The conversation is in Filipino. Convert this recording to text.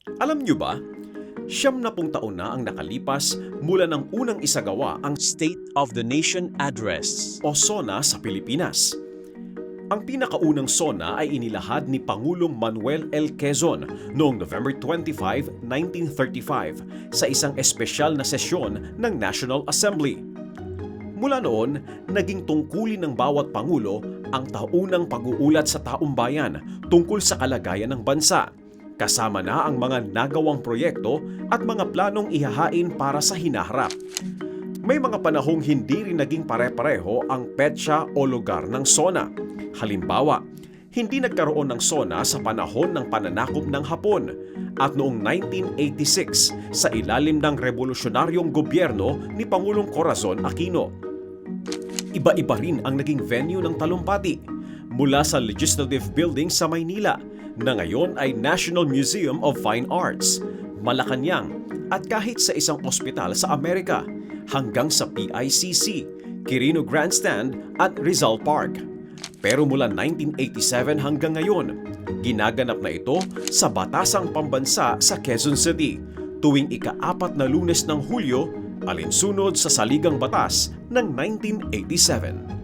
Alam niyo ba, 70 taon na ang nakalipas mula nang unang isagawa ang State of the Nation Address o SONA sa Pilipinas. Ang pinakaunang SONA ay inilahad ni Pangulong Manuel L. Quezon noong November 25, 1935 sa isang espesyal na sesyon ng National Assembly. Mula noon, naging tungkulin ng bawat Pangulo ang taunang pag-uulat sa taumbayan tungkol sa kalagayan ng bansa, kasama na ang mga nagawang proyekto at mga planong ihahain para sa hinaharap. May mga panahong hindi rin naging pare-pareho ang petsa o lugar ng SONA. Halimbawa, hindi nagkaroon ng SONA sa panahon ng pananakop ng Hapon at noong 1986 sa ilalim ng revolusyonaryong gobyerno ni Pangulong Corazon Aquino. Iba-iba rin ang naging venue ng talumpati, mula sa Legislative Building sa Maynila na ngayon ay National Museum of Fine Arts, Malacanang at kahit sa isang ospital sa Amerika hanggang sa PICC, Quirino Grandstand at Rizal Park. Pero mula 1987 hanggang ngayon, ginaganap na ito sa Batasang Pambansa sa Quezon City tuwing ika-4 na Lunes ng Hulyo, alinsunod sa Saligang Batas ng 1987.